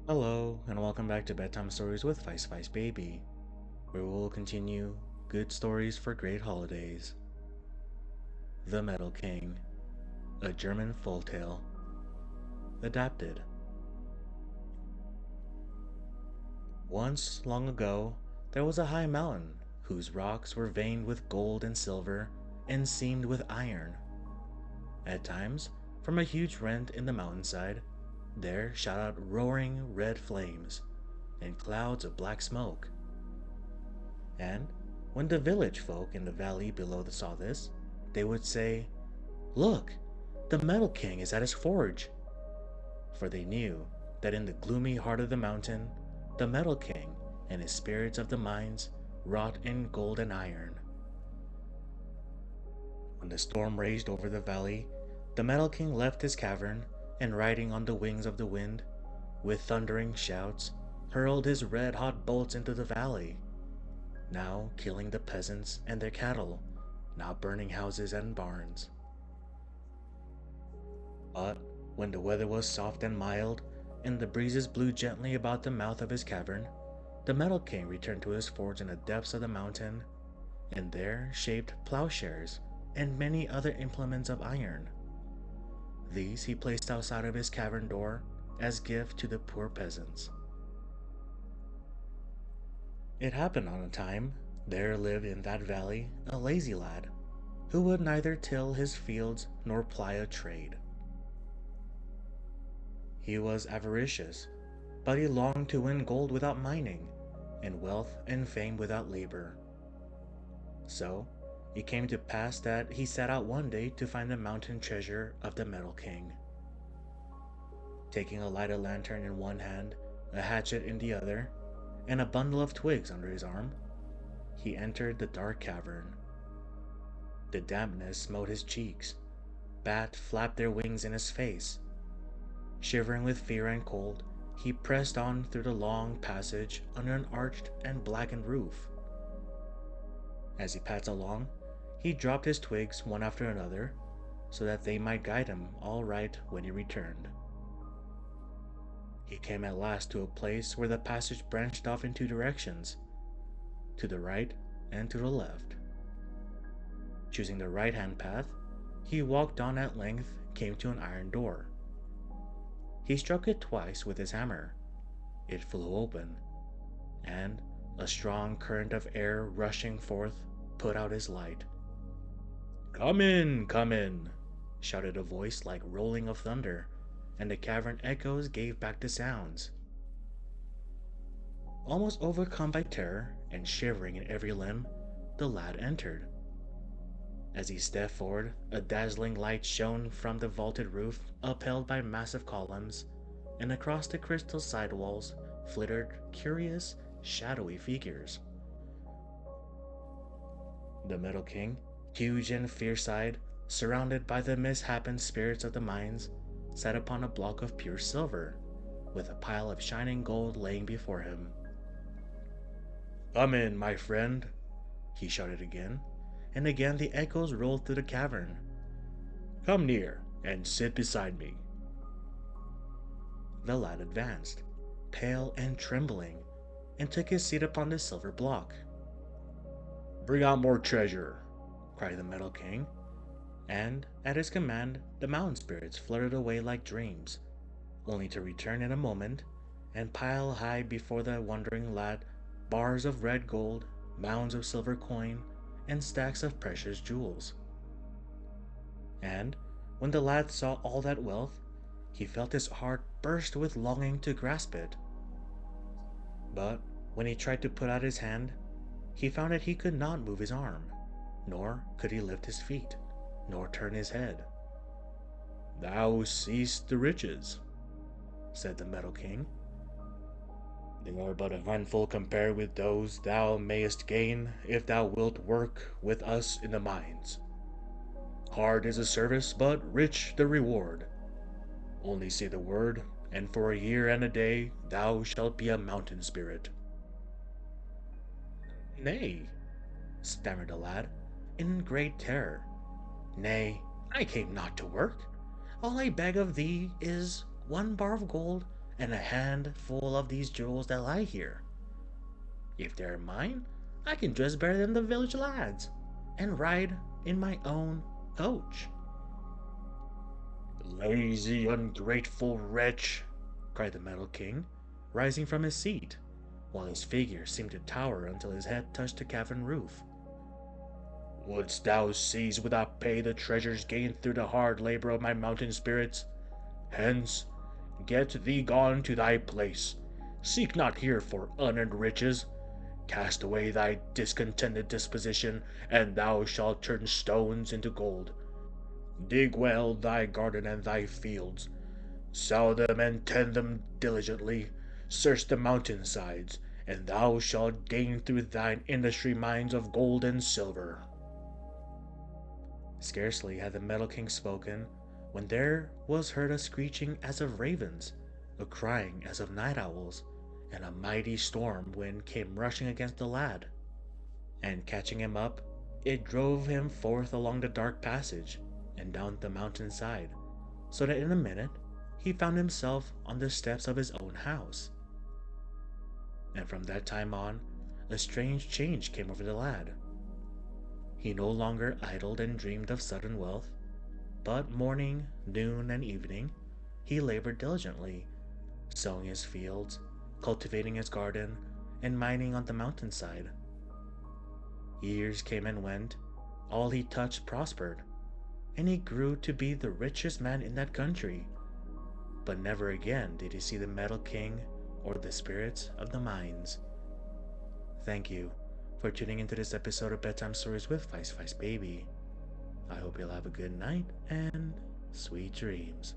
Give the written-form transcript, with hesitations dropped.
Hello, and welcome back to Bedtime Stories with Vice Vice Baby, where we will continue good stories for great holidays. The Metal King, a German folktale, adapted. Once, long ago, there was a high mountain whose rocks were veined with gold and silver and seamed with iron. At times, from a huge rent in the mountainside, there shot out roaring red flames and clouds of black smoke. And when the village folk in the valley below saw this, they would say, "Look, the Metal King is at his forge." For they knew that in the gloomy heart of the mountain, the Metal King and his spirits of the mines wrought in gold and iron. When the storm raged over the valley, the Metal King left his cavern and, riding on the wings of the wind, with thundering shouts, hurled his red-hot bolts into the valley, now killing the peasants and their cattle, now burning houses and barns. But when the weather was soft and mild, and the breezes blew gently about the mouth of his cavern, the Metal King returned to his forge in the depths of the mountain, and there shaped plowshares and many other implements of iron. These he placed outside of his cavern door as gift to the poor peasants. It happened on a time there lived in that valley a lazy lad who would neither till his fields nor ply a trade. He was avaricious, but he longed to win gold without mining, and wealth and fame without labor. So it came to pass that he set out one day to find the mountain treasure of the Metal King. Taking a lighted lantern in one hand, a hatchet in the other, and a bundle of twigs under his arm, he entered the dark cavern. The dampness smote his cheeks. Bats flapped their wings in his face. Shivering with fear and cold, he pressed on through the long passage under an arched and blackened roof. As he passed along, he dropped his twigs one after another, so that they might guide him all right when he returned. He came at last to a place where the passage branched off in two directions, to the right and to the left. Choosing the right-hand path, he walked on, at length came to an iron door. He struck it twice with his hammer. It flew open, and a strong current of air rushing forth put out his light. Come in," shouted a voice like rolling of thunder, and the cavern echoes gave back the sounds. Almost overcome by terror and shivering in every limb, the lad entered. As he stepped forward, a dazzling light shone from the vaulted roof, upheld by massive columns, and across the crystal sidewalls flittered curious, shadowy figures. The Metal King, huge and fierce-eyed, surrounded by the misshapen spirits of the mines, sat upon a block of pure silver, with a pile of shining gold laying before him. Come in, my friend, he shouted again, and again the echoes rolled through the cavern. Come near and sit beside me. The lad advanced, pale and trembling, and took his seat upon the silver block. Bring out more treasure, cried the Metal King, and at his command the mountain spirits fluttered away like dreams, only to return in a moment and pile high before the wondering lad bars of red gold, mounds of silver coin, and stacks of precious jewels. And when the lad saw all that wealth, he felt his heart burst with longing to grasp it. But when he tried to put out his hand, he found that he could not move his arm, nor could he lift his feet, nor turn his head. Thou seest the riches, said the Metal King. They are but a handful compared with those thou mayest gain if thou wilt work with us in the mines. Hard is the service, but rich the reward. Only say the word, and for a year and a day thou shalt be a mountain spirit. Nay, stammered the lad, in great terror. Nay, I came not to work. All I beg of thee is one bar of gold and a handful of these jewels that lie here. If they're mine, I can dress better than the village lads, and ride in my own coach." "Lazy, ungrateful wretch!" cried the Metal King, rising from his seat, while his figure seemed to tower until his head touched the cavern roof. "Wouldst thou seize without pay the treasures gained through the hard labor of my mountain spirits? Hence, get thee gone to thy place. Seek not here for unearned riches. Cast away thy discontented disposition, and thou shalt turn stones into gold. Dig well thy garden and thy fields. Sow them and tend them diligently. Search the mountain sides, and thou shalt gain through thine industry mines of gold and silver." Scarcely had the Metal King spoken when there was heard a screeching as of ravens, a crying as of night owls, and a mighty storm wind came rushing against the lad. And catching him up, it drove him forth along the dark passage and down the mountain side, so that in a minute he found himself on the steps of his own house. And from that time on, a strange change came over the lad. He no longer idled and dreamed of sudden wealth, but morning, noon, and evening he labored diligently, sowing his fields, cultivating his garden, and mining on the mountainside. Years came and went, all he touched prospered, and he grew to be the richest man in that country. But never again did he see the Metal King or the spirits of the mines. Thank you for tuning into this episode of Bedtime Stories with Vice Baby. I hope you'll have a good night and sweet dreams.